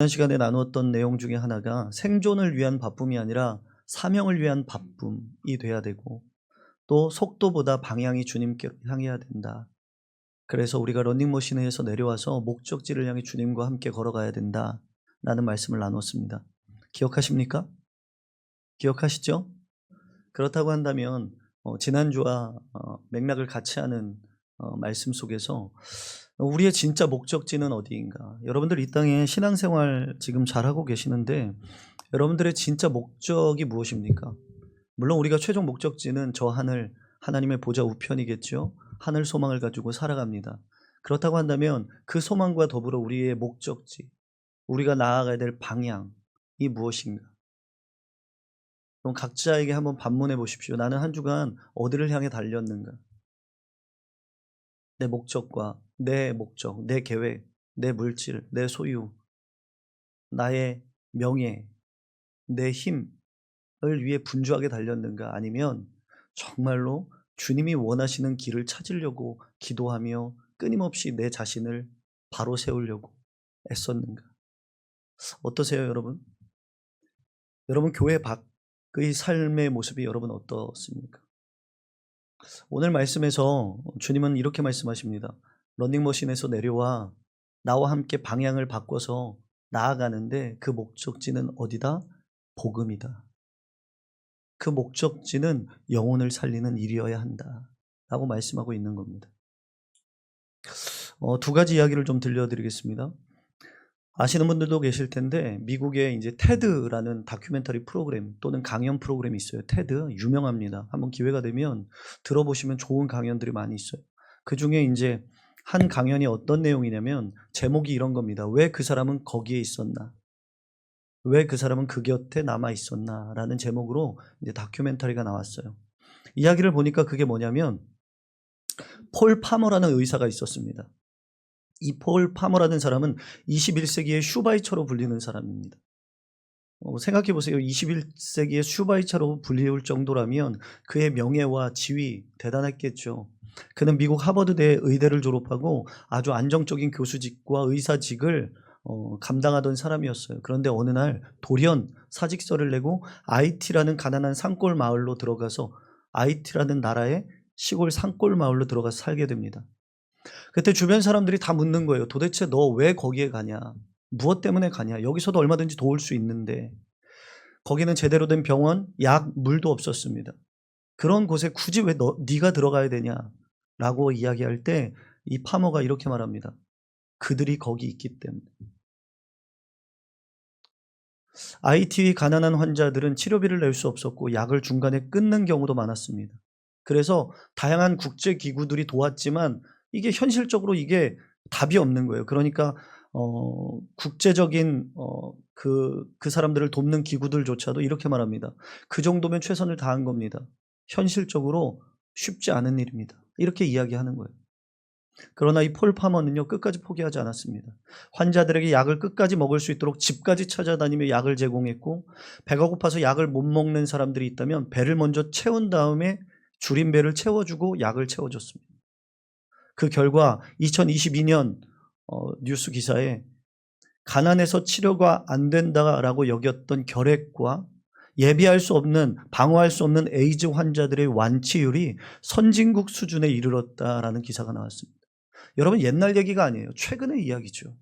지난 시간에 나누었던 내용 중에 하나가 생존을 위한 바쁨이 아니라 사명을 위한 바쁨이 돼야 되고, 또 속도보다 방향이 주님께로 향해야 된다. 그래서 우리가 러닝머신에서 내려와서 목적지를 향해 주님과 함께 걸어가야 된다라는 말씀을 나눴습니다. 기억하십니까? 기억하시죠? 그렇다고 한다면 지난주와 맥락을 같이 하는 말씀 속에서 우리의 진짜 목적지는 어디인가? 여러분들 이 땅에 신앙생활 지금 잘하고 계시는데 여러분들의 진짜 목적이 무엇입니까? 물론 우리가 최종 목적지는 저 하늘, 하나님의 보좌 우편이겠죠. 하늘 소망을 가지고 살아갑니다. 그렇다고 한다면 그 소망과 더불어 우리의 목적지, 우리가 나아가야 될 방향이 무엇인가? 그럼 각자에게 한번 반문해 보십시오. 나는 한 주간 어디를 향해 달렸는가? 내 목적과 내 목적, 내 계획, 내 물질, 내 소유, 나의 명예, 내 힘을 위해 분주하게 달렸는가? 아니면 정말로 주님이 원하시는 길을 찾으려고 기도하며 끊임없이 내 자신을 바로 세우려고 애썼는가? 어떠세요, 여러분? 여러분 교회 밖의 삶의 모습이 여러분 어떻습니까? 오늘 말씀에서 주님은 이렇게 말씀하십니다. 러닝머신에서 내려와 나와 함께 방향을 바꿔서 나아가는데 그 목적지는 어디다? 복음이다. 그 목적지는 영혼을 살리는 일이어야 한다 라고 말씀하고 있는 겁니다. 두 가지 이야기를 좀 들려드리겠습니다. 아시는 분들도 계실 텐데 미국에 이제 테드라는 다큐멘터리 프로그램 또는 강연 프로그램이 있어요. 테드 유명합니다. 한번 기회가 되면 들어보시면 좋은 강연들이 많이 있어요. 그 중에 이제 한 강연이 어떤 내용이냐면 제목이 이런 겁니다. 왜 그 사람은 거기에 있었나? 왜 그 사람은 그 곁에 남아 있었나? 라는 제목으로 이제 다큐멘터리가 나왔어요. 이야기를 보니까 그게 뭐냐면 폴 파머라는 의사가 있었습니다. 이 폴 파머라는 사람은 21세기의 슈바이처로 불리는 사람입니다. 생각해 보세요. 21세기의 슈바이처로 불리울 정도라면 그의 명예와 지위 대단했겠죠. 그는 미국 하버드대 의대를 졸업하고 아주 안정적인 교수직과 의사직을 감당하던 사람이었어요. 그런데 어느 날 돌연 사직서를 내고 IT라는 가난한 산골 마을로 들어가서 IT라는 나라의 시골 산골 마을로 들어가서 살게 됩니다. 그때 주변 사람들이 다 묻는 거예요. 도대체 너 왜 거기에 가냐? 무엇 때문에 가냐? 여기서도 얼마든지 도울 수 있는데. 거기는 제대로 된 병원, 약, 물도 없었습니다. 그런 곳에 굳이 왜 네가 들어가야 되냐? 라고 이야기할 때 이 파머가 이렇게 말합니다. 그들이 거기 있기 때문에. IT 가난한 환자들은 치료비를 낼 수 없었고 약을 중간에 끊는 경우도 많았습니다. 그래서 다양한 국제기구들이 도왔지만 이게 현실적으로 이게 답이 없는 거예요. 그러니까 국제적인 그 사람들을 돕는 기구들조차도 이렇게 말합니다. 그 정도면 최선을 다한 겁니다. 현실적으로 쉽지 않은 일입니다. 이렇게 이야기하는 거예요. 그러나 이 폴 파머는요, 끝까지 포기하지 않았습니다. 환자들에게 약을 끝까지 먹을 수 있도록 집까지 찾아다니며 약을 제공했고, 배가 고파서 약을 못 먹는 사람들이 있다면 배를 먼저 채운 다음에 줄인 배를 채워주고 약을 채워줬습니다. 그 결과 2022년 뉴스 기사에 가난해서 치료가 안 된다라고 여겼던 결핵과 예비할 수 없는, 방어할 수 없는 에이즈 환자들의 완치율이 선진국 수준에 이르렀다라는 기사가 나왔습니다. 여러분, 옛날 얘기가 아니에요. 최근의 이야기죠.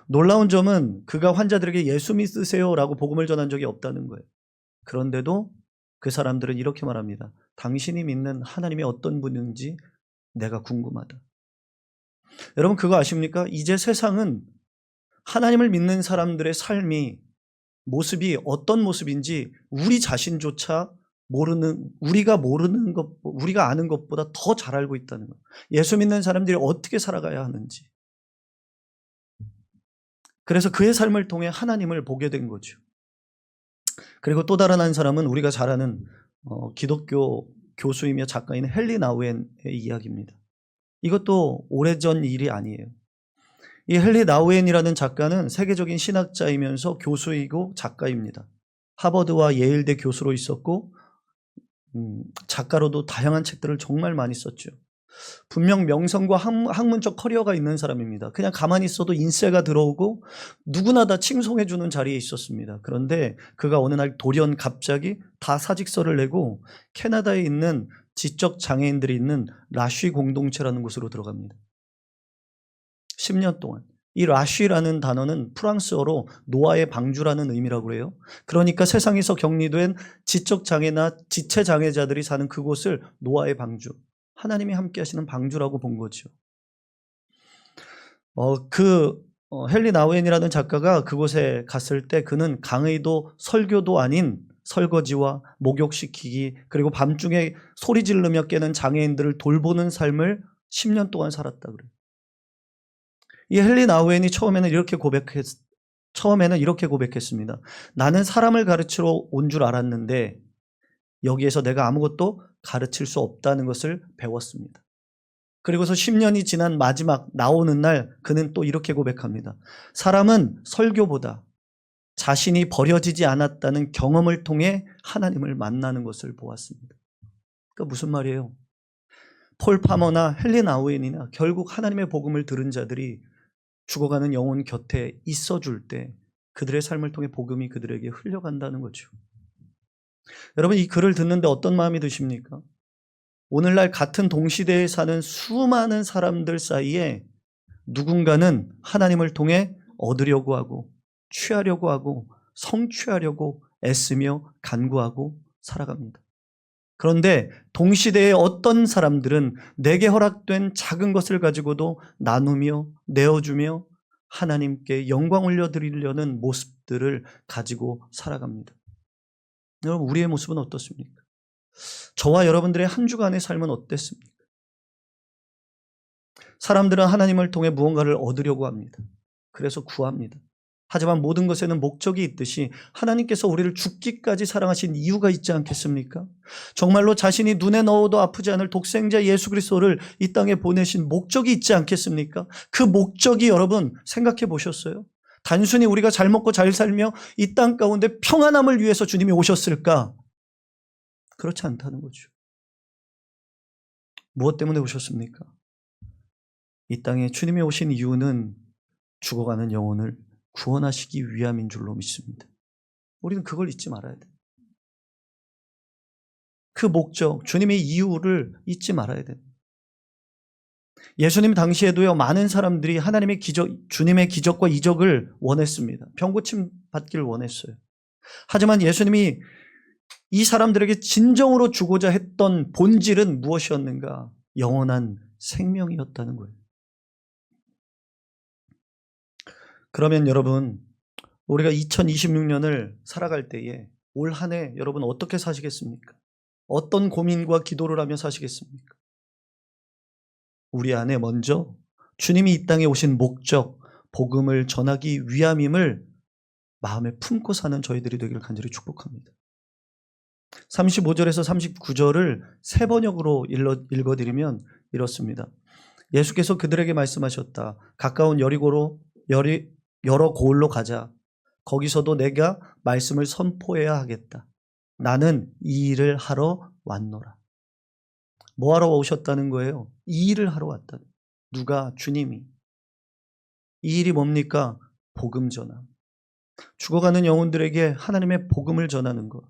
놀라운 점은 그가 환자들에게 예수 믿으세요라고 복음을 전한 적이 없다는 거예요. 그런데도 그 사람들은 이렇게 말합니다. 당신이 믿는 하나님이 어떤 분인지 내가 궁금하다. 여러분, 그거 아십니까? 이제 세상은 하나님을 믿는 사람들의 삶이, 모습이 어떤 모습인지 우리 자신조차 우리가 모르는 것, 우리가 아는 것보다 더 잘 알고 있다는 거예요. 예수 믿는 사람들이 어떻게 살아가야 하는지. 그래서 그의 삶을 통해 하나님을 보게 된 거죠. 그리고 또 다른 한 사람은 우리가 잘 아는 기독교 교수이며 작가인 헨리 나우엔의 이야기입니다. 이것도 오래전 일이 아니에요. 이 헨리 나우엔이라는 작가는 세계적인 신학자이면서 교수이고 작가입니다. 하버드와 예일대 교수로 있었고 작가로도 다양한 책들을 정말 많이 썼죠. 분명 명성과 학문적 커리어가 있는 사람입니다. 그냥 가만히 있어도 인세가 들어오고 누구나 다 칭송해주는 자리에 있었습니다. 그런데 그가 어느 날 돌연 갑자기 다 사직서를 내고 캐나다에 있는 지적 장애인들이 있는 라쉬 공동체라는 곳으로 들어갑니다. 10년 동안. 이 라쉬라는 단어는 프랑스어로 노아의 방주라는 의미라고 해요. 그러니까 세상에서 격리된 지적장애나 지체장애자들이 사는 그곳을 노아의 방주, 하나님이 함께 하시는 방주라고 본 거죠. 헨리 나우엔이라는 작가가 그곳에 갔을 때 그는 강의도 설교도 아닌 설거지와 목욕시키기, 그리고 밤중에 소리 지르며 깨는 장애인들을 돌보는 삶을 10년 동안 살았다 그래요. 이 헨리 나우엔이 처음에는 이렇게 고백했습니다. 나는 사람을 가르치러 온 줄 알았는데 여기에서 내가 아무것도 가르칠 수 없다는 것을 배웠습니다. 그리고서 10년이 지난 마지막 나오는 날 그는 또 이렇게 고백합니다. 사람은 설교보다 자신이 버려지지 않았다는 경험을 통해 하나님을 만나는 것을 보았습니다. 그러니까 무슨 말이에요? 폴 파머나 헨리 나우엔이나 결국 하나님의 복음을 들은 자들이 죽어가는 영혼 곁에 있어줄 때 그들의 삶을 통해 복음이 그들에게 흘려간다는 거죠. 여러분, 이 글을 듣는데 어떤 마음이 드십니까? 오늘날 같은 동시대에 사는 수많은 사람들 사이에 누군가는 하나님을 통해 얻으려고 하고 취하려고 하고 성취하려고 애쓰며 간구하고 살아갑니다. 그런데 동시대에 어떤 사람들은 내게 허락된 작은 것을 가지고도 나누며 내어주며 하나님께 영광 올려드리려는 모습들을 가지고 살아갑니다. 여러분, 우리의 모습은 어떻습니까? 저와 여러분들의 한 주간의 삶은 어땠습니까? 사람들은 하나님을 통해 무언가를 얻으려고 합니다. 그래서 구합니다. 하지만 모든 것에는 목적이 있듯이 하나님께서 우리를 죽기까지 사랑하신 이유가 있지 않겠습니까? 정말로 자신이 눈에 넣어도 아프지 않을 독생자 예수 그리스도를 이 땅에 보내신 목적이 있지 않겠습니까? 그 목적이 여러분 생각해 보셨어요? 단순히 우리가 잘 먹고 잘 살며 이 땅 가운데 평안함을 위해서 주님이 오셨을까? 그렇지 않다는 거죠. 무엇 때문에 오셨습니까? 이 땅에 주님이 오신 이유는 죽어가는 영혼을 구원하시기 위함인 줄로 믿습니다. 우리는 그걸 잊지 말아야 돼요. 그 목적, 주님의 이유를 잊지 말아야 돼요. 예수님 당시에도요, 많은 사람들이 하나님의 주님의 기적과 이적을 원했습니다. 병고침 받기를 원했어요. 하지만 예수님이 이 사람들에게 진정으로 주고자 했던 본질은 무엇이었는가? 영원한 생명이었다는 거예요. 그러면 여러분, 우리가 2026년을 살아갈 때에 올 한 해 여러분 어떻게 사시겠습니까? 어떤 고민과 기도를 하며 사시겠습니까? 우리 안에 먼저 주님이 이 땅에 오신 목적, 복음을 전하기 위함임을 마음에 품고 사는 저희들이 되기를 간절히 축복합니다. 35절에서 39절을 세 번역으로 읽어드리면 이렇습니다. 예수께서 그들에게 말씀하셨다. 가까운 여러 고을로 가자. 거기서도 내가 말씀을 선포해야 하겠다. 나는 이 일을 하러 왔노라. 뭐 하러 오셨다는 거예요? 이 일을 하러 왔다. 누가? 주님이. 이 일이 뭡니까? 복음 전함. 죽어가는 영혼들에게 하나님의 복음을 전하는 것.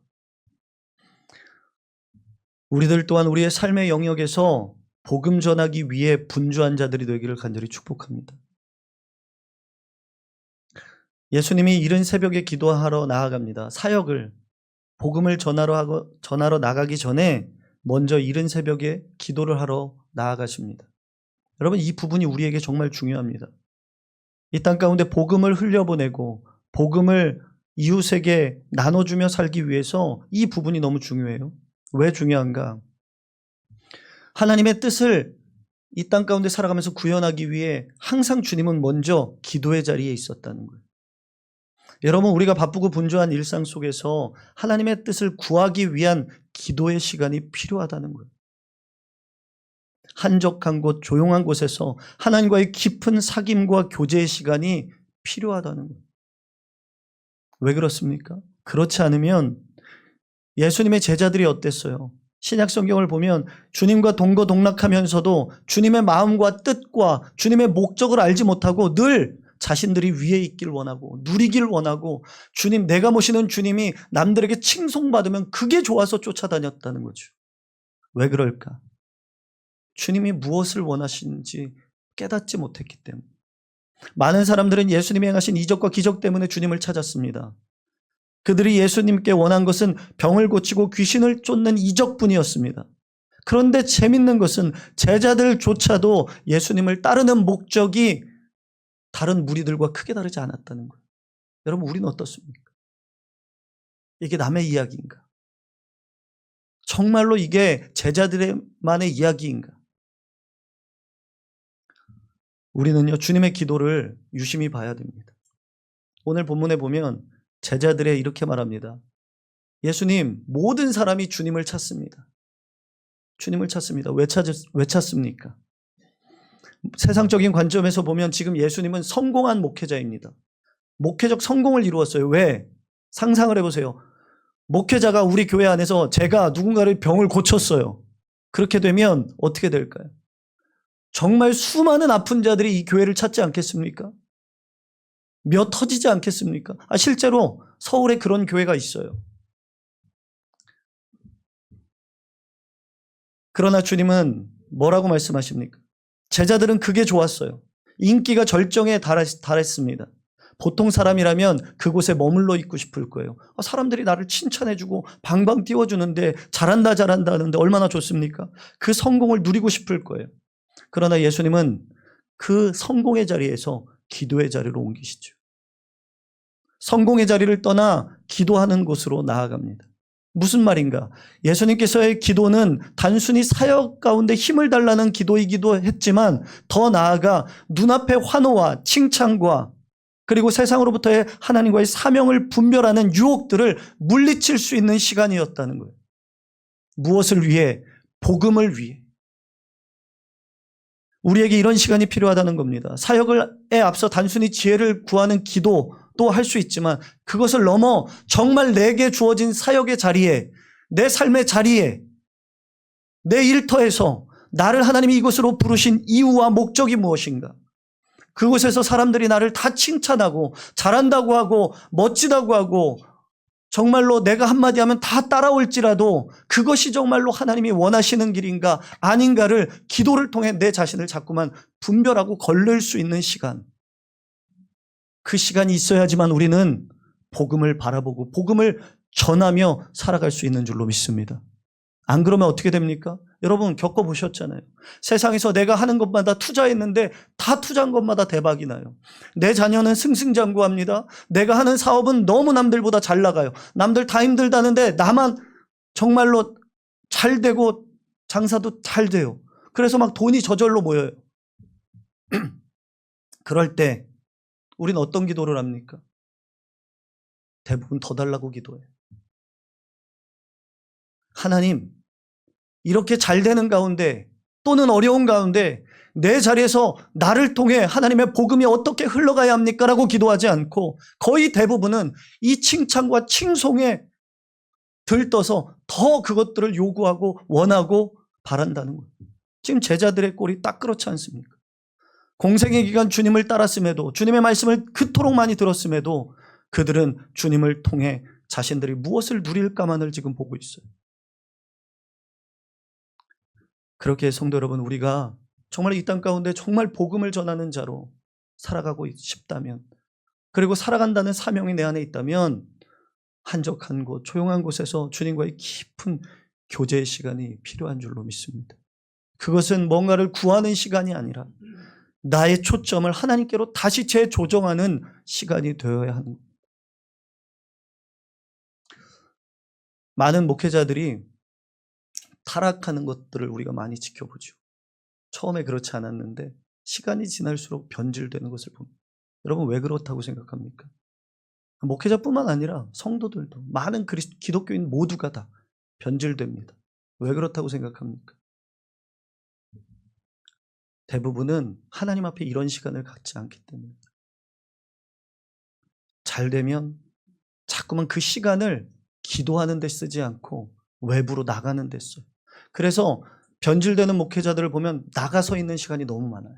우리들 또한 우리의 삶의 영역에서 복음 전하기 위해 분주한 자들이 되기를 간절히 축복합니다. 예수님이 이른 새벽에 기도하러 나아갑니다. 사역을, 복음을 전하러 나가기 전에 먼저 이른 새벽에 기도를 하러 나아가십니다. 여러분, 이 부분이 우리에게 정말 중요합니다. 이 땅 가운데 복음을 흘려보내고 복음을 이웃에게 나눠주며 살기 위해서 이 부분이 너무 중요해요. 왜 중요한가? 하나님의 뜻을 이 땅 가운데 살아가면서 구현하기 위해 항상 주님은 먼저 기도의 자리에 있었다는 거예요. 여러분, 우리가 바쁘고 분주한 일상 속에서 하나님의 뜻을 구하기 위한 기도의 시간이 필요하다는 거예요. 한적한 곳, 조용한 곳에서 하나님과의 깊은 사귐과 교제의 시간이 필요하다는 거예요. 왜 그렇습니까? 그렇지 않으면 예수님의 제자들이 어땠어요? 신약 성경을 보면 주님과 동거동락하면서도 주님의 마음과 뜻과 주님의 목적을 알지 못하고 늘 자신들이 위에 있길 원하고 누리길 원하고 주님, 내가 모시는 주님이 남들에게 칭송받으면 그게 좋아서 쫓아다녔다는 거죠. 왜 그럴까? 주님이 무엇을 원하시는지 깨닫지 못했기 때문에. 많은 사람들은 예수님이 행하신 이적과 기적 때문에 주님을 찾았습니다. 그들이 예수님께 원한 것은 병을 고치고 귀신을 쫓는 이적뿐이었습니다. 그런데 재밌는 것은 제자들조차도 예수님을 따르는 목적이 다른 무리들과 크게 다르지 않았다는 거예요. 여러분, 우리는 어떻습니까? 이게 남의 이야기인가? 정말로 이게 제자들만의 이야기인가? 우리는요, 주님의 기도를 유심히 봐야 됩니다. 오늘 본문에 보면 제자들이 이렇게 말합니다. 예수님, 모든 사람이 주님을 찾습니다. 주님을 찾습니다. 왜 찾습니까? 세상적인 관점에서 보면 지금 예수님은 성공한 목회자입니다. 목회적 성공을 이루었어요. 왜? 상상을 해보세요. 목회자가 우리 교회 안에서 제가 누군가를 병을 고쳤어요. 그렇게 되면 어떻게 될까요? 정말 수많은 아픈 자들이 이 교회를 찾지 않겠습니까? 몇 터지지 않겠습니까? 실제로 서울에 그런 교회가 있어요. 그러나 주님은 뭐라고 말씀하십니까? 제자들은 그게 좋았어요. 인기가 절정에 달했습니다. 보통 사람이라면 그곳에 머물러 있고 싶을 거예요. 사람들이 나를 칭찬해주고 방방 띄워주는데 잘한다 하는데 얼마나 좋습니까? 그 성공을 누리고 싶을 거예요. 그러나 예수님은 그 성공의 자리에서 기도의 자리로 옮기시죠. 성공의 자리를 떠나 기도하는 곳으로 나아갑니다. 무슨 말인가? 예수님께서의 기도는 단순히 사역 가운데 힘을 달라는 기도이기도 했지만 더 나아가 눈앞의 환호와 칭찬과 그리고 세상으로부터의 하나님과의 사명을 분별하는 유혹들을 물리칠 수 있는 시간이었다는 거예요. 무엇을 위해? 복음을 위해. 우리에게 이런 시간이 필요하다는 겁니다. 사역에 앞서 단순히 지혜를 구하는 기도도 할 수 있지만 그것을 넘어 정말 내게 주어진 사역의 자리에, 내 삶의 자리에, 내 일터에서 나를 하나님이 이곳으로 부르신 이유와 목적이 무엇인가? 그곳에서 사람들이 나를 다 칭찬하고 잘한다고 하고 멋지다고 하고 정말로 내가 한마디 하면 다 따라올지라도 그것이 정말로 하나님이 원하시는 길인가 아닌가를 기도를 통해 내 자신을 자꾸만 분별하고 걸릴 수 있는 시간. 그 시간이 있어야지만 우리는 복음을 바라보고 복음을 전하며 살아갈 수 있는 줄로 믿습니다. 안 그러면 어떻게 됩니까? 여러분 겪어보셨잖아요. 세상에서 내가 하는 것마다 투자했는데 다 투자한 것마다 대박이 나요. 내 자녀는 승승장구합니다. 내가 하는 사업은 너무 남들보다 잘 나가요. 남들 다 힘들다는데 나만 정말로 잘 되고 장사도 잘 돼요. 그래서 막 돈이 저절로 모여요. 그럴 때 우리는 어떤 기도를 합니까? 대부분 더 달라고 기도해요. 하나님, 이렇게 잘 되는 가운데 또는 어려운 가운데 내 자리에서 나를 통해 하나님의 복음이 어떻게 흘러가야 합니까? 라고 기도하지 않고 거의 대부분은 이 칭찬과 칭송에 들떠서 더 그것들을 요구하고 원하고 바란다는 거예요. 지금 제자들의 꼴이 딱 그렇지 않습니까? 공생의 기간 주님을 따랐음에도 주님의 말씀을 그토록 많이 들었음에도 그들은 주님을 통해 자신들이 무엇을 누릴까만을 지금 보고 있어요. 그렇게 성도 여러분, 우리가 정말 이 땅 가운데 정말 복음을 전하는 자로 살아가고 싶다면, 그리고 살아간다는 사명이 내 안에 있다면 한적한 곳, 조용한 곳에서 주님과의 깊은 교제의 시간이 필요한 줄로 믿습니다. 그것은 뭔가를 구하는 시간이 아니라 나의 초점을 하나님께로 다시 재조정하는 시간이 되어야 하는 겁니다. 많은 목회자들이 타락하는 것들을 우리가 많이 지켜보죠. 처음에 그렇지 않았는데 시간이 지날수록 변질되는 것을 봅니다. 여러분, 왜 그렇다고 생각합니까? 목회자뿐만 아니라 성도들도, 많은 기독교인 모두가 다 변질됩니다. 왜 그렇다고 생각합니까? 대부분은 하나님 앞에 이런 시간을 갖지 않기 때문에. 잘 되면 자꾸만 그 시간을 기도하는 데 쓰지 않고 외부로 나가는 데 써요. 그래서 변질되는 목회자들을 보면 나가서 있는 시간이 너무 많아요.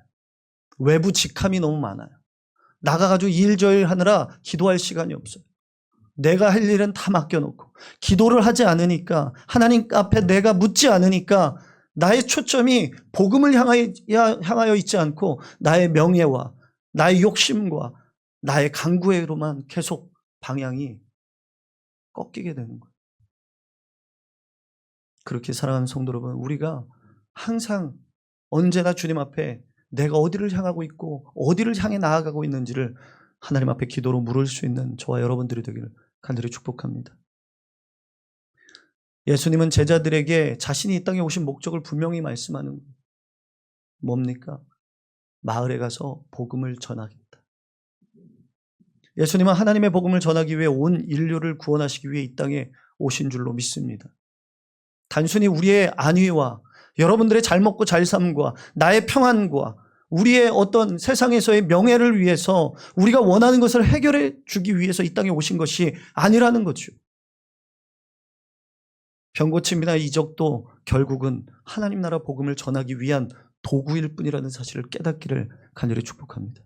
외부 직함이 너무 많아요. 나가가지고 일저일 하느라 기도할 시간이 없어요. 내가 할 일은 다 맡겨놓고 기도를 하지 않으니까, 하나님 앞에 내가 묻지 않으니까 나의 초점이 복음을 향하여 있지 않고 나의 명예와 나의 욕심과 나의 강구에로만 계속 방향이 꺾이게 되는 거예요. 그렇게 사랑하는 성도 여러분, 우리가 항상 언제나 주님 앞에 내가 어디를 향하고 있고 어디를 향해 나아가고 있는지를 하나님 앞에 기도로 물을 수 있는 저와 여러분들이 되기를 간절히 축복합니다. 예수님은 제자들에게 자신이 이 땅에 오신 목적을 분명히 말씀하는 거예요. 뭡니까? 마을에 가서 복음을 전하겠다. 예수님은 하나님의 복음을 전하기 위해 온 인류를 구원하시기 위해 이 땅에 오신 줄로 믿습니다. 단순히 우리의 안위와 여러분들의 잘 먹고 잘 삶과 나의 평안과 우리의 어떤 세상에서의 명예를 위해서 우리가 원하는 것을 해결해 주기 위해서 이 땅에 오신 것이 아니라는 거죠. 병고침이나 이적도 결국은 하나님 나라 복음을 전하기 위한 도구일 뿐이라는 사실을 깨닫기를 간절히 축복합니다.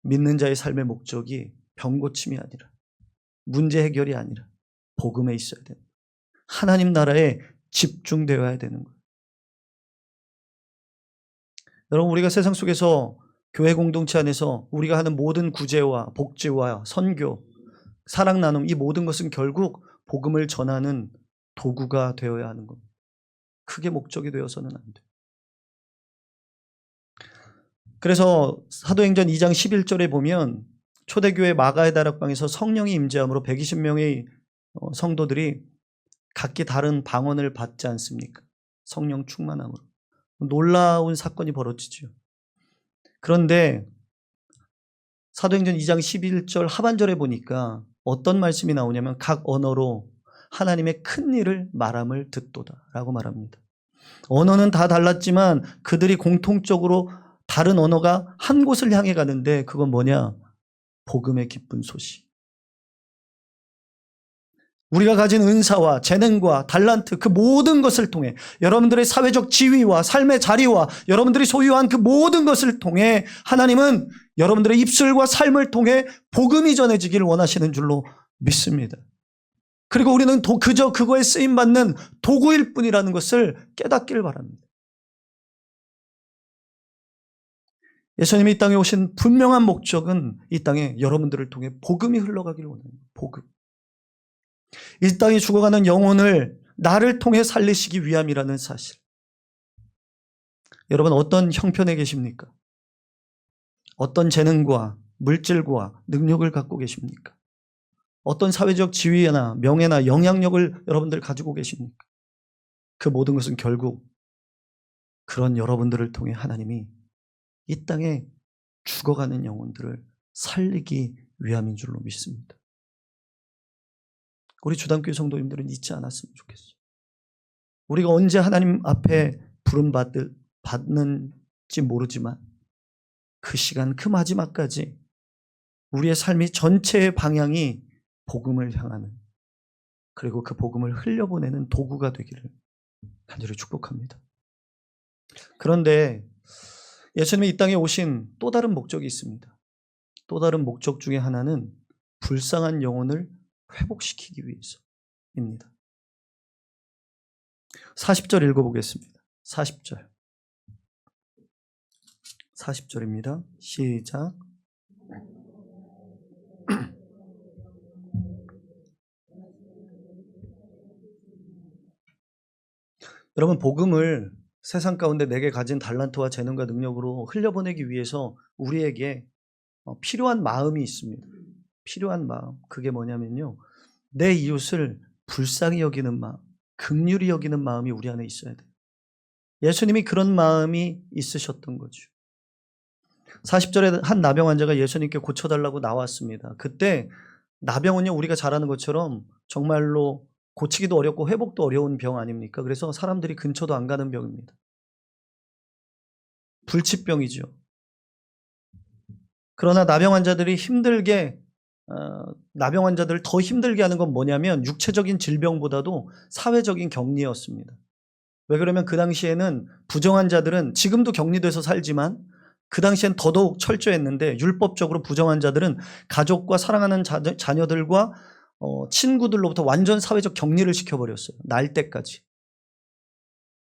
믿는 자의 삶의 목적이 병고침이 아니라, 문제 해결이 아니라 복음에 있어야 됩니다. 하나님 나라에 집중되어야 되는 거예요. 여러분, 우리가 세상 속에서 교회 공동체 안에서 우리가 하는 모든 구제와 복지와 선교, 사랑 나눔, 이 모든 것은 결국 복음을 전하는 도구가 되어야 하는 겁니다. 크게 목적이 되어서는 안 돼요. 그래서 사도행전 2장 11절에 보면 초대교회 마가의 다락방에서 성령이 임재함으로 120명의 성도들이 각기 다른 방언을 받지 않습니까? 성령 충만함으로. 놀라운 사건이 벌어지죠. 그런데 사도행전 2장 11절 하반절에 보니까 어떤 말씀이 나오냐면 각 언어로 하나님의 큰 일을 말함을 듣도다라고 말합니다. 언어는 다 달랐지만 그들이 공통적으로 다른 언어가 한 곳을 향해 가는데 그건 뭐냐? 복음의 기쁜 소식. 우리가 가진 은사와 재능과 달란트, 그 모든 것을 통해 여러분들의 사회적 지위와 삶의 자리와 여러분들이 소유한 그 모든 것을 통해 하나님은 여러분들의 입술과 삶을 통해 복음이 전해지기를 원하시는 줄로 믿습니다. 그리고 우리는 그저 그거에 쓰임받는 도구일 뿐이라는 것을 깨닫기를 바랍니다. 예수님이 이 땅에 오신 분명한 목적은 이 땅에 여러분들을 통해 복음이 흘러가기를 원합니다. 복음. 이 땅에 죽어가는 영혼을 나를 통해 살리시기 위함이라는 사실. 여러분, 어떤 형편에 계십니까? 어떤 재능과 물질과 능력을 갖고 계십니까? 어떤 사회적 지위나 명예나 영향력을 여러분들 가지고 계십니까? 그 모든 것은 결국 그런 여러분들을 통해 하나님이 이 땅에 죽어가는 영혼들을 살리기 위함인 줄로 믿습니다. 우리 주단교회 성도님들은 잊지 않았으면 좋겠어요. 우리가 언제 하나님 앞에 부름받는지 모르지만 그 시간, 그 마지막까지 우리의 삶이 전체의 방향이 복음을 향하는, 그리고 그 복음을 흘려보내는 도구가 되기를 간절히 축복합니다. 그런데 예수님이 이 땅에 오신 또 다른 목적이 있습니다. 또 다른 목적 중에 하나는 불쌍한 영혼을 회복시키기 위해서입니다. 40절 읽어보겠습니다. 40절입니다. 시작. 여러분, 복음을 세상 가운데 내게 가진 달란트와 재능과 능력으로 흘려보내기 위해서 우리에게 필요한 마음이 있습니다. 필요한 마음. 그게 뭐냐면요, 내 이웃을 불쌍히 여기는 마음, 긍휼히 여기는 마음이 우리 안에 있어야 돼요. 예수님이 그런 마음이 있으셨던 거죠. 40절에 한 나병 환자가 예수님께 고쳐달라고 나왔습니다. 그때 나병은요, 우리가 잘 아는 것처럼 정말로 고치기도 어렵고 회복도 어려운 병 아닙니까? 그래서 사람들이 근처도 안 가는 병입니다. 불치병이죠. 그러나 나병 환자들이 힘들게 나병 환자들을 더 힘들게 하는 건 뭐냐면 육체적인 질병보다도 사회적인 격리였습니다. 왜 그러면 그 당시에는 부정한 자들은 지금도 격리돼서 살지만 그 당시엔 더더욱 철저했는데 율법적으로 부정한 자들은 가족과 사랑하는 자녀들과 친구들로부터 완전 사회적 격리를 시켜버렸어요. 날 때까지.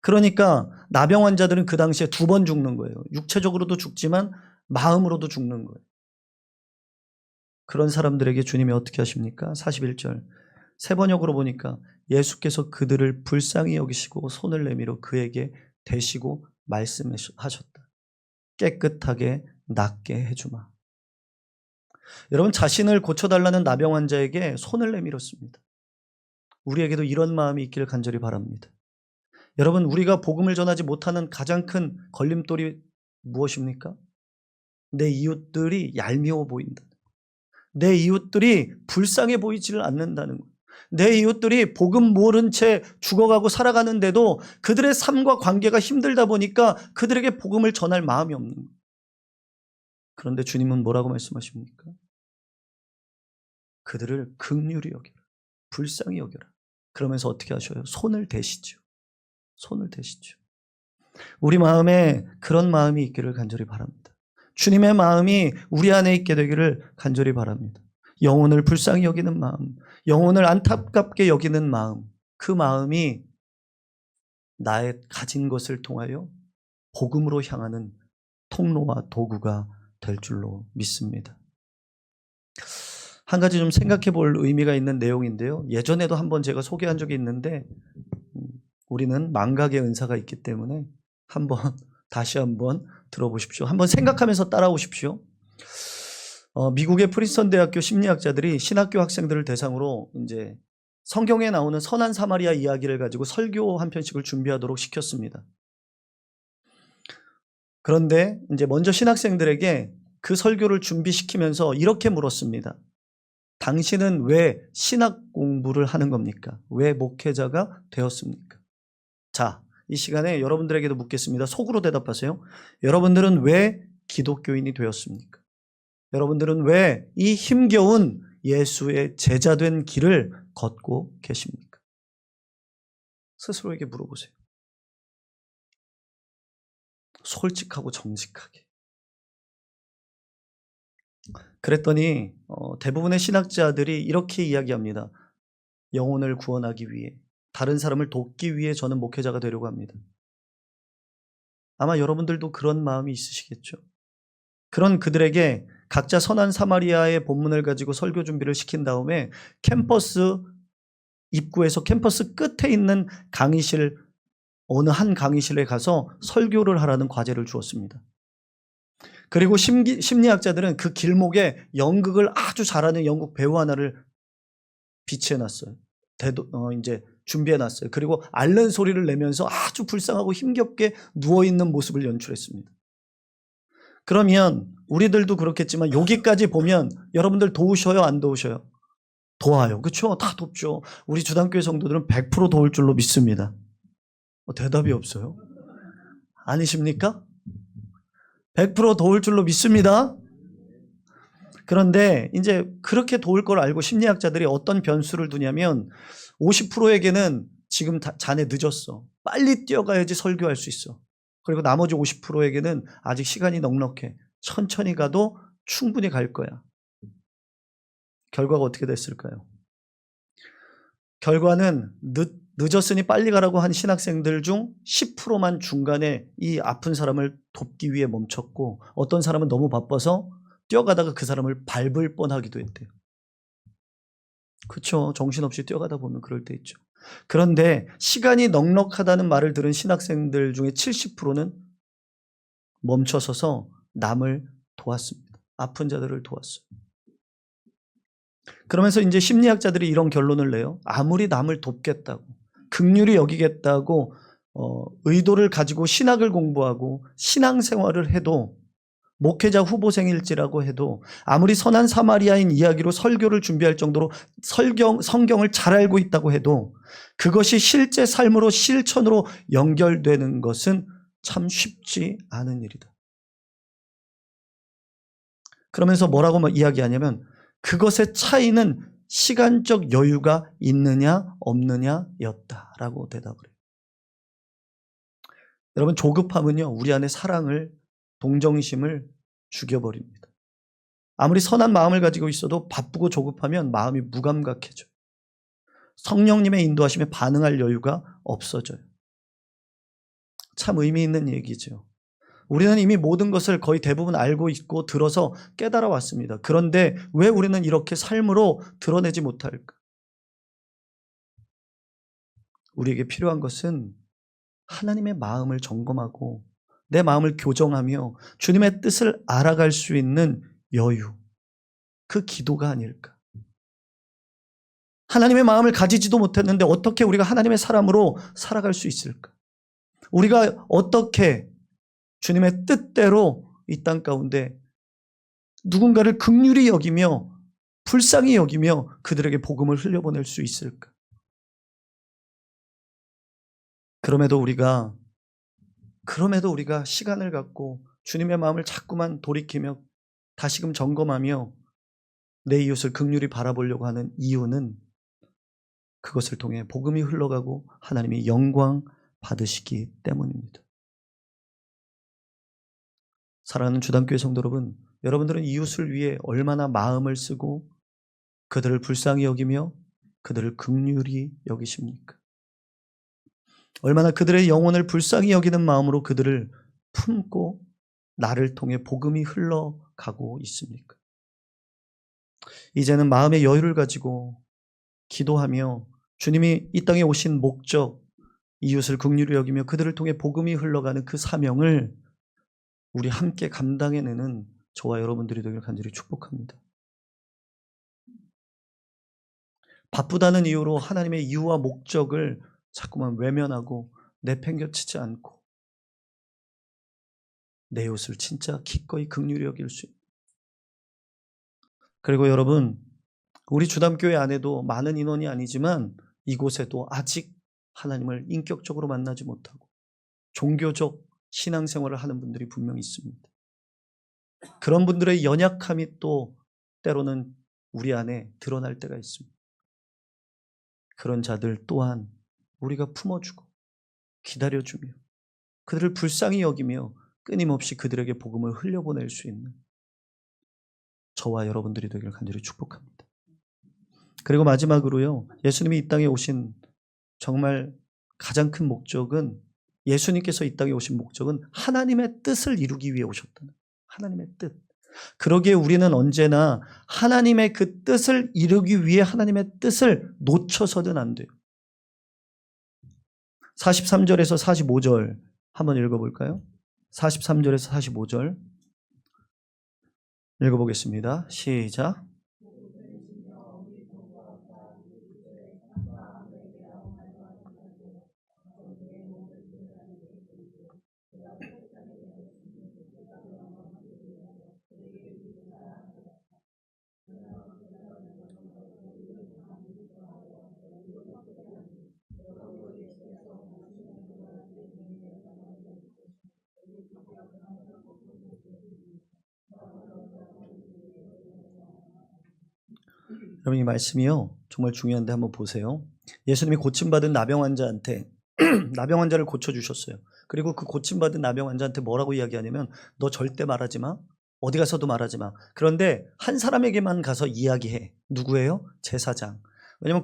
그러니까 나병 환자들은 그 당시에 2번 죽는 거예요. 육체적으로도 죽지만 마음으로도 죽는 거예요. 그런 사람들에게 주님이 어떻게 하십니까? 41절. 세 번역으로 보니까 예수께서 그들을 불쌍히 여기시고 손을 내밀어 그에게 대시고 말씀하셨다. 깨끗하게 낫게 해주마. 여러분, 자신을 고쳐달라는 나병 환자에게 손을 내밀었습니다. 우리에게도 이런 마음이 있기를 간절히 바랍니다. 여러분, 우리가 복음을 전하지 못하는 가장 큰 걸림돌이 무엇입니까? 내 이웃들이 얄미워 보인다. 내 이웃들이 불쌍해 보이지를 않는다는 것. 내 이웃들이 복음 모른 채 죽어가고 살아가는데도 그들의 삶과 관계가 힘들다 보니까 그들에게 복음을 전할 마음이 없는 거예요. 그런데 주님은 뭐라고 말씀하십니까? 그들을 긍휼히 여겨라. 불쌍히 여겨라. 그러면서 어떻게 하셔요? 손을 대시죠. 손을 대시죠. 우리 마음에 그런 마음이 있기를 간절히 바랍니다. 주님의 마음이 우리 안에 있게 되기를 간절히 바랍니다. 영혼을 불쌍히 여기는 마음, 영혼을 안타깝게 여기는 마음, 그 마음이 나의 가진 것을 통하여 복음으로 향하는 통로와 도구가 될 줄로 믿습니다. 한 가지 좀 생각해 볼 의미가 있는 내용인데요. 예전에도 한번 제가 소개한 적이 있는데 우리는 망각의 은사가 있기 때문에 다시 한번 들어보십시오. 한번 생각하면서 따라오십시오. 미국의 프린스턴 대학교 심리학자들이 신학교 학생들을 대상으로 이제 성경에 나오는 선한 사마리아 이야기를 가지고 설교 한 편씩을 준비하도록 시켰습니다. 그런데 이제 먼저 신학생들에게 그 설교를 준비시키면서 이렇게 물었습니다. 당신은 왜 신학 공부를 하는 겁니까? 왜 목회자가 되었습니까? 자, 이 시간에 여러분들에게도 묻겠습니다. 속으로 대답하세요. 여러분들은 왜 기독교인이 되었습니까? 여러분들은 왜 이 힘겨운 예수의 제자된 길을 걷고 계십니까? 스스로에게 물어보세요. 솔직하고 정직하게. 그랬더니 대부분의 신학자들이 이렇게 이야기합니다. 영혼을 구원하기 위해, 다른 사람을 돕기 위해 저는 목회자가 되려고 합니다. 아마 여러분들도 그런 마음이 있으시겠죠. 그런 그들에게 각자 선한 사마리아의 본문을 가지고 설교 준비를 시킨 다음에 캠퍼스 입구에서 캠퍼스 끝에 있는 강의실, 어느 한 강의실에 가서 설교를 하라는 과제를 주었습니다. 그리고 심리학자들은 그 길목에 연극을 아주 잘하는 연극 배우 하나를 비치해놨어요. 이제 준비해놨어요. 그리고 앓는 소리를 내면서 아주 불쌍하고 힘겹게 누워있는 모습을 연출했습니다. 그러면 우리들도 그렇겠지만 여기까지 보면 여러분들 도우셔요? 안 도우셔요? 도와요. 그렇죠? 다 돕죠. 우리 주당교회 성도들은 100% 도울 줄로 믿습니다. 대답이 없어요? 아니십니까? 100% 도울 줄로 믿습니다. 그런데 이제 그렇게 도울 걸 알고 심리학자들이 어떤 변수를 두냐면 50%에게는 지금 자네 늦었어. 빨리 뛰어가야지 설교할 수 있어. 그리고 나머지 50%에게는 아직 시간이 넉넉해. 천천히 가도 충분히 갈 거야. 결과가 어떻게 됐을까요? 결과는 늦었으니 빨리 가라고 한 신학생들 중 10%만 중간에 이 아픈 사람을 돕기 위해 멈췄고, 어떤 사람은 너무 바빠서 뛰어가다가 그 사람을 밟을 뻔하기도 했대요. 그렇죠. 정신없이 뛰어가다 보면 그럴 때 있죠. 그런데 시간이 넉넉하다는 말을 들은 신학생들 중에 70%는 멈춰서서 남을 도왔습니다. 아픈 자들을 도왔어요. 그러면서 이제 심리학자들이 이런 결론을 내요. 아무리 남을 돕겠다고, 긍휼히 여기겠다고 의도를 가지고 신학을 공부하고 신앙생활을 해도, 목회자 후보생일지라고 해도, 아무리 선한 사마리아인 이야기로 설교를 준비할 정도로 성경을 잘 알고 있다고 해도 그것이 실제 삶으로 실천으로 연결되는 것은 참 쉽지 않은 일이다. 그러면서 뭐라고 이야기하냐면 그것의 차이는 시간적 여유가 있느냐 없느냐였다라고 대답을 해요. 여러분, 조급함은요, 우리 안에 사랑을, 동정심을 죽여버립니다. 아무리 선한 마음을 가지고 있어도 바쁘고 조급하면 마음이 무감각해져요. 성령님의 인도하심에 반응할 여유가 없어져요. 참 의미 있는 얘기죠. 우리는 이미 모든 것을 거의 대부분 알고 있고 들어서 깨달아 왔습니다. 그런데 왜 우리는 이렇게 삶으로 드러내지 못할까? 우리에게 필요한 것은 하나님의 마음을 점검하고 내 마음을 교정하며 주님의 뜻을 알아갈 수 있는 여유, 그 기도가 아닐까? 하나님의 마음을 가지지도 못했는데 어떻게 우리가 하나님의 사람으로 살아갈 수 있을까? 우리가 어떻게 주님의 뜻대로 이 땅 가운데 누군가를 긍휼히 여기며 불쌍히 여기며 그들에게 복음을 흘려보낼 수 있을까? 그럼에도 우리가 시간을 갖고 주님의 마음을 자꾸만 돌이키며 다시금 점검하며 내 이웃을 긍휼히 바라보려고 하는 이유는 그것을 통해 복음이 흘러가고 하나님이 영광 받으시기 때문입니다. 사랑하는 주단교회 성도 여러분, 여러분들은 이웃을 위해 얼마나 마음을 쓰고 그들을 불쌍히 여기며 그들을 긍휼히 여기십니까? 얼마나 그들의 영혼을 불쌍히 여기는 마음으로 그들을 품고 나를 통해 복음이 흘러가고 있습니까? 이제는 마음의 여유를 가지고 기도하며 주님이 이 땅에 오신 목적, 이웃을 긍휼히 여기며 그들을 통해 복음이 흘러가는 그 사명을 우리 함께 감당해내는 저와 여러분들이 되길 간절히 축복합니다. 바쁘다는 이유로 하나님의 이유와 목적을 자꾸만 외면하고 내팽겨치지 않고 내 이웃을 진짜 기꺼이 긍휼히 여길 수 있는. 그리고 여러분, 우리 주담교회 안에도 많은 인원이 아니지만 이곳에도 아직 하나님을 인격적으로 만나지 못하고 종교적 신앙생활을 하는 분들이 분명히 있습니다. 그런 분들의 연약함이 또 때로는 우리 안에 드러날 때가 있습니다. 그런 자들 또한 우리가 품어주고 기다려주며 그들을 불쌍히 여기며 끊임없이 그들에게 복음을 흘려보낼 수 있는 저와 여러분들이 되기를 간절히 축복합니다. 그리고 마지막으로요, 예수님이 이 땅에 오신 정말 가장 큰 목적은, 예수님께서 이 땅에 오신 목적은 하나님의 뜻을 이루기 위해 오셨다는, 하나님의 뜻. 그러기에 우리는 언제나 하나님의 그 뜻을 이루기 위해 하나님의 뜻을 놓쳐서는 안 돼요. 43절에서 45절 한번 읽어볼까요? 43절에서 45절 읽어보겠습니다. 시작. 여러분, 이 말씀이요 정말 중요한데 한번 보세요. 예수님이 고침받은 나병 환자한테 나병 환자를 고쳐주셨어요. 그리고 그 고침받은 나병 환자한테 뭐라고 이야기하냐면, 너 절대 말하지 마, 어디 가서도 말하지 마. 그런데 한 사람에게만 가서 이야기해. 누구예요? 제사장. 왜냐하면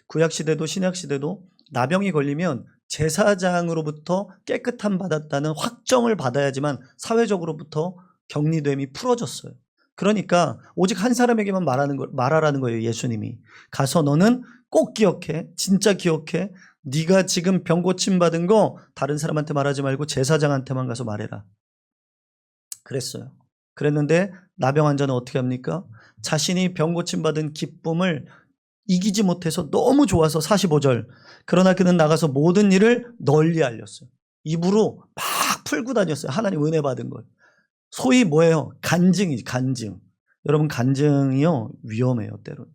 구약시대도 신약시대도 나병이 걸리면 제사장으로부터 깨끗함 받았다는 확정을 받아야지만 사회적으로부터 격리됨이 풀어졌어요. 그러니까 오직 한 사람에게만 말하라는 거예요. 예수님이 가서 너는 꼭 기억해, 진짜 기억해, 네가 지금 병 고침 받은 거 다른 사람한테 말하지 말고 제사장한테만 가서 말해라. 그랬어요. 그랬는데 나병 환자는 어떻게 합니까? 자신이 병 고침 받은 기쁨을 이기지 못해서 너무 좋아서 45절, 그러나 그는 나가서 모든 일을 널리 알렸어요. 입으로 막 풀고 다녔어요. 하나님 은혜 받은 걸. 소위 뭐예요? 간증이지, 간증. 여러분, 간증이요 위험해요, 때로는.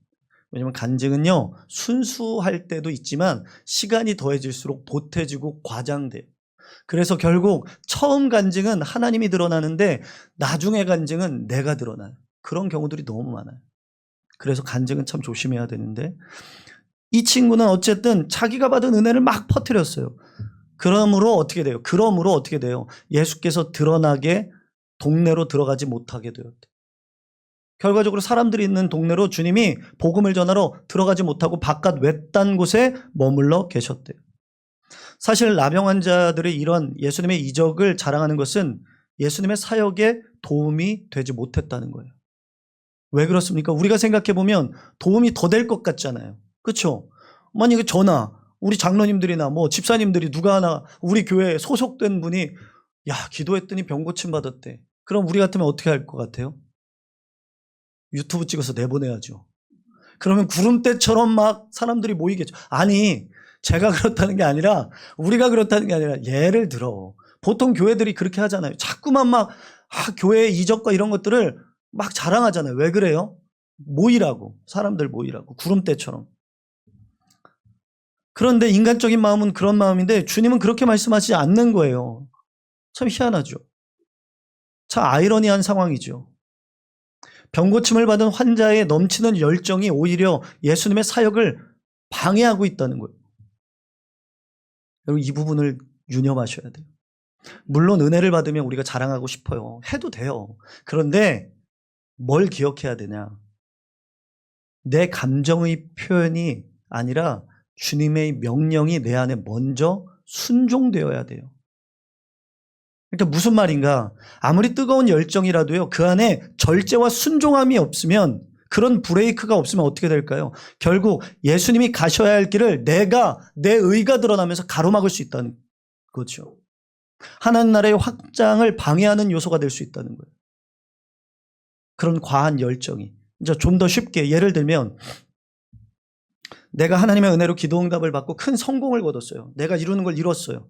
왜냐면 간증은요 순수할 때도 있지만 시간이 더해질수록 보태지고 과장돼요. 그래서 결국 처음 간증은 하나님이 드러나는데 나중에 간증은 내가 드러나요. 그런 경우들이 너무 많아요. 그래서 간증은 참 조심해야 되는데, 이 친구는 어쨌든 자기가 받은 은혜를 막 퍼뜨렸어요. 그러므로 어떻게 돼요? 예수께서 드러나게 동네로 들어가지 못하게 되었대요. 결과적으로 사람들이 있는 동네로 주님이 복음을 전하러 들어가지 못하고 바깥 외딴 곳에 머물러 계셨대요. 사실 나병 환자들의 이런 예수님의 이적을 자랑하는 것은 예수님의 사역에 도움이 되지 못했다는 거예요. 왜 그렇습니까? 우리가 생각해 보면 도움이 더 될 것 같잖아요. 그렇죠? 만약에 저나 우리 장로님들이나 뭐 집사님들이 누가 하나 우리 교회에 소속된 분이 야, 기도했더니 병 고침 받았대. 그럼 우리 같으면 어떻게 할 것 같아요? 유튜브 찍어서 내보내야죠. 그러면 구름대처럼 막 사람들이 모이겠죠. 아니, 제가 그렇다는 게 아니라 우리가 그렇다는 게 아니라 예를 들어 보통 교회들이 그렇게 하잖아요. 자꾸만 막 교회의 이적과 이런 것들을 막 자랑하잖아요. 왜 그래요? 모이라고. 사람들 모이라고. 구름대처럼. 그런데 인간적인 마음은 그런 마음인데 주님은 그렇게 말씀하시지 않는 거예요. 참 희한하죠. 참 아이러니한 상황이죠. 병고침을 받은 환자의 넘치는 열정이 오히려 예수님의 사역을 방해하고 있다는 거예요. 여러분 이 부분을 유념하셔야 돼요. 물론 은혜를 받으면 우리가 자랑하고 싶어요. 해도 돼요. 그런데 뭘 기억해야 되냐. 내 감정의 표현이 아니라 주님의 명령이 내 안에 먼저 순종되어야 돼요. 그러니까 무슨 말인가? 아무리 뜨거운 열정이라도요, 그 안에 절제와 순종함이 없으면, 그런 브레이크가 없으면 어떻게 될까요? 결국 예수님이 가셔야 할 길을 내 의가 드러나면서 가로막을 수 있다는 거죠. 하나님 나라의 확장을 방해하는 요소가 될 수 있다는 거예요. 그런 과한 열정이. 이제 좀 더 쉽게 예를 들면, 내가 하나님의 은혜로 기도응답을 받고 큰 성공을 거뒀어요. 내가 이루는 걸 이뤘어요.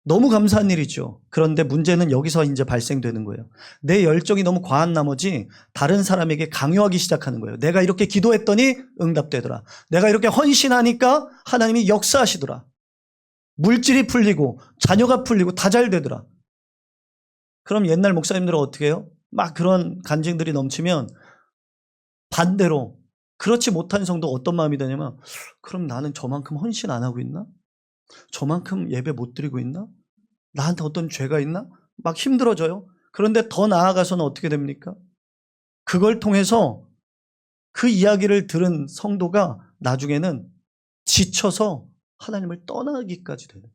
너무 감사한 일이죠. 그런데 문제는 여기서 이제 발생되는 거예요. 내 열정이 너무 과한 나머지 다른 사람에게 강요하기 시작하는 거예요. 내가 이렇게 기도했더니 응답되더라. 내가 이렇게 헌신하니까 하나님이 역사하시더라. 물질이 풀리고 자녀가 풀리고 다 잘 되더라. 그럼 옛날 목사님들은 어떻게 해요? 막 그런 간증들이 넘치면 반대로 그렇지 못한 성도 어떤 마음이 되냐면 그럼 나는 저만큼 헌신 안 하고 있나? 저만큼 예배 못 드리고 있나? 나한테 어떤 죄가 있나? 막 힘들어져요. 그런데 더 나아가서는 어떻게 됩니까? 그걸 통해서 그 이야기를 들은 성도가 나중에는 지쳐서 하나님을 떠나기까지 되는 거예요.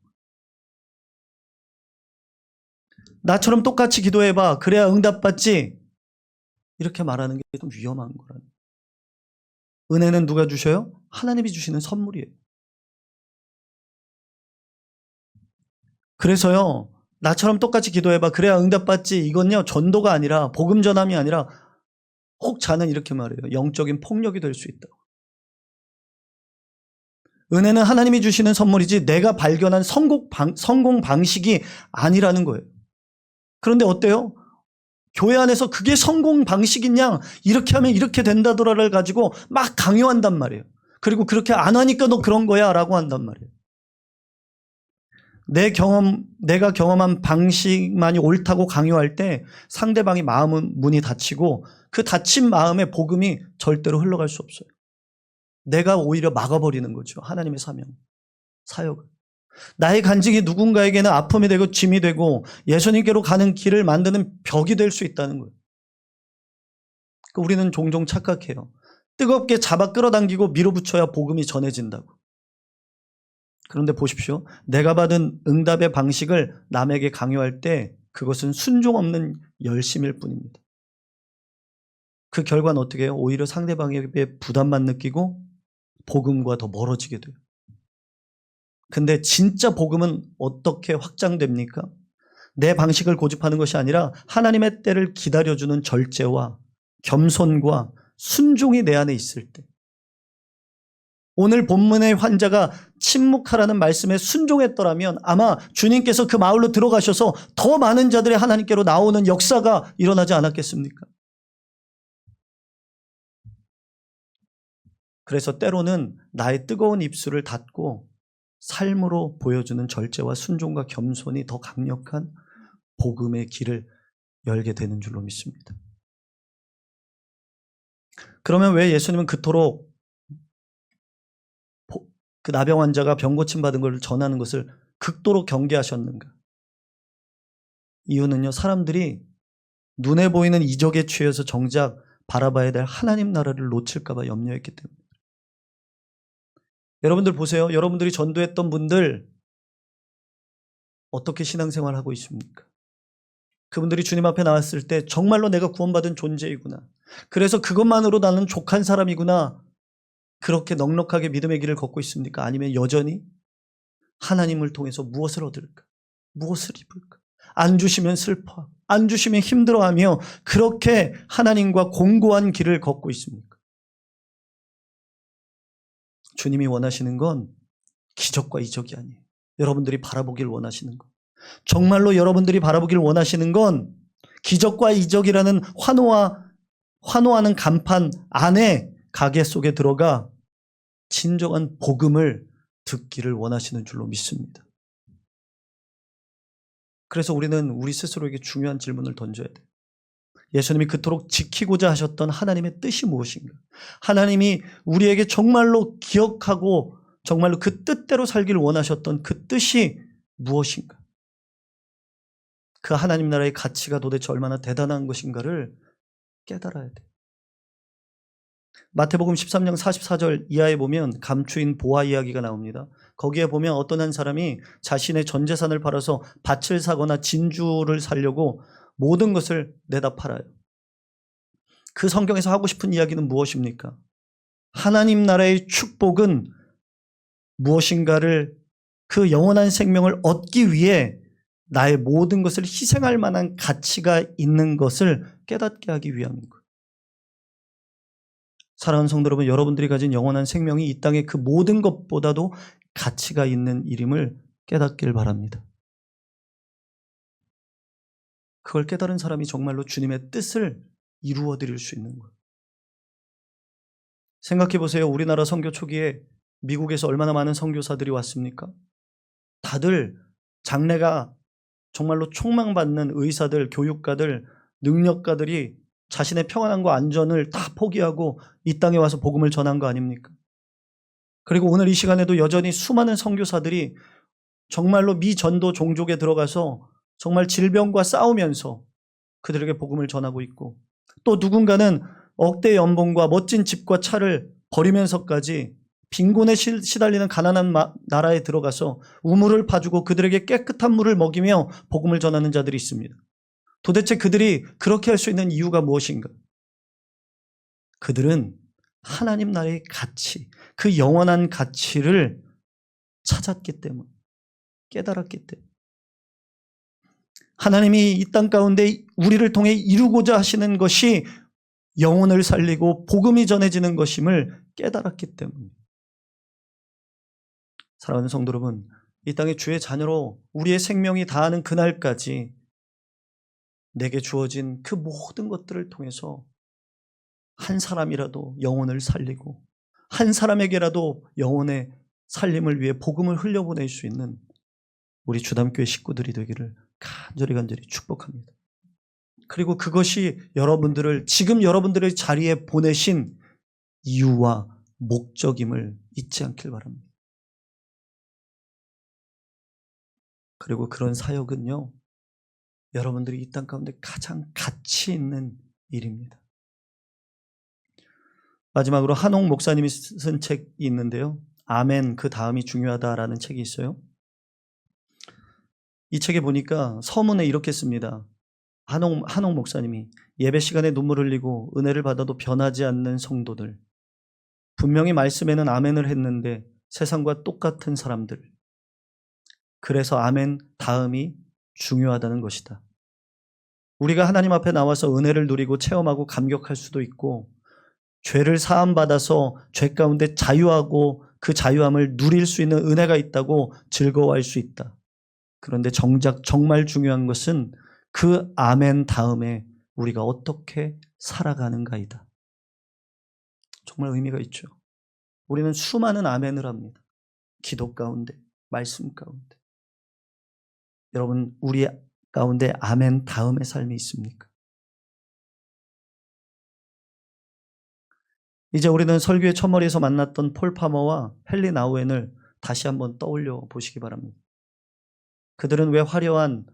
나처럼 똑같이 기도해봐. 그래야 응답받지. 이렇게 말하는 게 좀 위험한 거라는 거예요. 은혜는 누가 주셔요? 하나님이 주시는 선물이에요. 그래서요, 나처럼 똑같이 기도해봐. 그래야 응답받지. 이건요, 전도가 아니라, 복음 전함이 아니라, 혹 자는 이렇게 말해요. 영적인 폭력이 될 수 있다. 은혜는 하나님이 주시는 선물이지 내가 발견한 성공 방식이 아니라는 거예요. 그런데 어때요? 교회 안에서 그게 성공 방식인 양 이렇게 하면 이렇게 된다더라를 가지고 막 강요한단 말이에요. 그리고 그렇게 안 하니까 너 그런 거야 라고 한단 말이에요. 내가 경험한 방식만이 옳다고 강요할 때 상대방이 문이 닫히고 그 닫힌 마음에 복음이 절대로 흘러갈 수 없어요. 내가 오히려 막아버리는 거죠. 하나님의 사역을. 나의 간증이 누군가에게는 아픔이 되고 짐이 되고 예수님께로 가는 길을 만드는 벽이 될 수 있다는 거예요. 우리는 종종 착각해요. 뜨겁게 잡아 끌어당기고 밀어붙여야 복음이 전해진다고. 그런데 보십시오. 내가 받은 응답의 방식을 남에게 강요할 때 그것은 순종 없는 열심일 뿐입니다. 그 결과는 어떻게 해요? 오히려 상대방에게 부담만 느끼고 복음과 더 멀어지게 돼요. 근데 진짜 복음은 어떻게 확장됩니까? 내 방식을 고집하는 것이 아니라 하나님의 때를 기다려주는 절제와 겸손과 순종이 내 안에 있을 때. 오늘 본문의 환자가 침묵하라는 말씀에 순종했더라면 아마 주님께서 그 마을로 들어가셔서 더 많은 자들이 하나님께로 나오는 역사가 일어나지 않았겠습니까? 그래서 때로는 나의 뜨거운 입술을 닫고 삶으로 보여주는 절제와 순종과 겸손이 더 강력한 복음의 길을 열게 되는 줄로 믿습니다. 그러면 왜 예수님은 그토록 그 나병 환자가 병 고침 받은 걸 전하는 것을 극도로 경계하셨는가? 이유는요, 사람들이 눈에 보이는 이적에 취해서 정작 바라봐야 될 하나님 나라를 놓칠까 봐 염려했기 때문에. 여러분들 보세요. 여러분들이 전도했던 분들 어떻게 신앙생활하고 있습니까? 그분들이 주님 앞에 나왔을 때 정말로 내가 구원받은 존재이구나. 그래서 그것만으로 나는 족한 사람이구나. 그렇게 넉넉하게 믿음의 길을 걷고 있습니까? 아니면 여전히 하나님을 통해서 무엇을 얻을까? 무엇을 입을까? 안 주시면 슬퍼, 안 주시면 힘들어하며 그렇게 하나님과 공고한 길을 걷고 있습니까? 주님이 원하시는 건 기적과 이적이 아니에요. 여러분들이 바라보길 원하시는 것. 정말로 여러분들이 바라보길 원하시는 건 기적과 이적이라는 환호하는 간판 안에 가게 속에 들어가 진정한 복음을 듣기를 원하시는 줄로 믿습니다. 그래서 우리는 우리 스스로에게 중요한 질문을 던져야 돼요. 예수님이 그토록 지키고자 하셨던 하나님의 뜻이 무엇인가? 하나님이 우리에게 정말로 기억하고 정말로 그 뜻대로 살기를 원하셨던 그 뜻이 무엇인가? 그 하나님 나라의 가치가 도대체 얼마나 대단한 것인가를 깨달아야 돼요. 마태복음 13장 44절 이하에 보면 감추인 보화 이야기가 나옵니다. 거기에 보면 어떤 한 사람이 자신의 전 재산을 팔아서 밭을 사거나 진주를 사려고 모든 것을 내다 팔아요. 그 성경에서 하고 싶은 이야기는 무엇입니까? 하나님 나라의 축복은 무엇인가를, 그 영원한 생명을 얻기 위해 나의 모든 것을 희생할 만한 가치가 있는 것을 깨닫게 하기 위함인 거예요. 사랑하는 성도 여러분, 여러분들이 가진 영원한 생명이 이 땅의 그 모든 것보다도 가치가 있는 일임을 깨닫길 바랍니다. 그걸 깨달은 사람이 정말로 주님의 뜻을 이루어 드릴 수 있는 거예요. 생각해 보세요. 우리나라 선교 초기에 미국에서 얼마나 많은 선교사들이 왔습니까? 다들 장래가 정말로 촉망받는 의사들, 교육가들, 능력가들이 자신의 평안함과 안전을 다 포기하고 이 땅에 와서 복음을 전한 거 아닙니까? 그리고 오늘 이 시간에도 여전히 수많은 선교사들이 정말로 미전도 종족에 들어가서 정말 질병과 싸우면서 그들에게 복음을 전하고 있고, 또 누군가는 억대 연봉과 멋진 집과 차를 버리면서까지 빈곤에 시달리는 가난한 나라에 들어가서 우물을 파주고 그들에게 깨끗한 물을 먹이며 복음을 전하는 자들이 있습니다. 도대체 그들이 그렇게 할 수 있는 이유가 무엇인가? 그들은 하나님 나라의 가치, 그 영원한 가치를 찾았기 때문, 깨달았기 때문. 하나님이 이 땅 가운데 우리를 통해 이루고자 하시는 것이 영혼을 살리고 복음이 전해지는 것임을 깨달았기 때문입니다. 사랑하는 성도 여러분, 이 땅에 주의 자녀로 우리의 생명이 다하는 그날까지 내게 주어진 그 모든 것들을 통해서 한 사람이라도 영혼을 살리고 한 사람에게라도 영혼의 살림을 위해 복음을 흘려보낼 수 있는 우리 주담교회 식구들이 되기를 간절히 축복합니다. 그리고 그것이 여러분들을 지금 여러분들의 자리에 보내신 이유와 목적임을 잊지 않길 바랍니다. 그리고 그런 사역은요, 여러분들이 이 땅 가운데 가장 가치 있는 일입니다. 마지막으로 한옥 목사님이 쓴 책이 있는데요. 아멘, 그 다음이 중요하다라는 책이 있어요. 이 책에 보니까 서문에 이렇게 씁니다. 한옥 목사님이 예배 시간에 눈물 흘리고 은혜를 받아도 변하지 않는 성도들, 분명히 말씀에는 아멘을 했는데 세상과 똑같은 사람들, 그래서 아멘 다음이 중요하다는 것이다. 우리가 하나님 앞에 나와서 은혜를 누리고 체험하고 감격할 수도 있고, 죄를 사함받아서 죄 가운데 자유하고 그 자유함을 누릴 수 있는 은혜가 있다고 즐거워할 수 있다. 그런데 정작 정말 중요한 것은 그 아멘 다음에 우리가 어떻게 살아가는가이다. 정말 의미가 있죠. 우리는 수많은 아멘을 합니다. 기도 가운데, 말씀 가운데. 여러분, 우리 가운데 아멘 다음의 삶이 있습니까? 이제 우리는 설교의 첫머리에서 만났던 폴 파머와 헨리 나우엔을 다시 한번 떠올려 보시기 바랍니다. 그들은 왜 화려한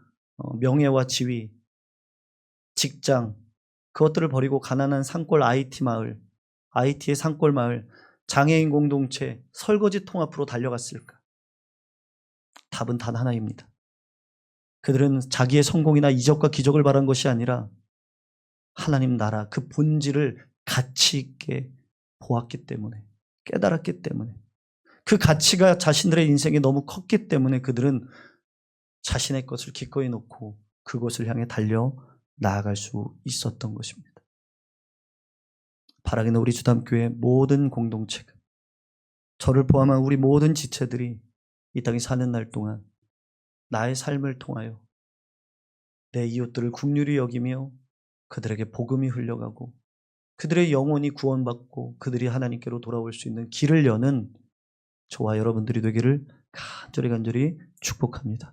명예와 지위, 직장, 그것들을 버리고 가난한 산골 IT 마을, IT의 산골 마을, 장애인 공동체, 설거지 통 앞으로 달려갔을까? 답은 단 하나입니다. 그들은 자기의 성공이나 이적과 기적을 바란 것이 아니라 하나님 나라 그 본질을 가치 있게 보았기 때문에, 깨달았기 때문에, 그 가치가 자신들의 인생에 너무 컸기 때문에 그들은 자신의 것을 기꺼이 놓고 그곳을 향해 달려 나아갈 수 있었던 것입니다. 바라기는 우리 주담교회 모든 공동체가, 저를 포함한 우리 모든 지체들이 이 땅에 사는 날 동안 나의 삶을 통하여 내 이웃들을 긍휼히 여기며 그들에게 복음이 흘러가고 그들의 영혼이 구원받고 그들이 하나님께로 돌아올 수 있는 길을 여는 저와 여러분들이 되기를 간절히 축복합니다.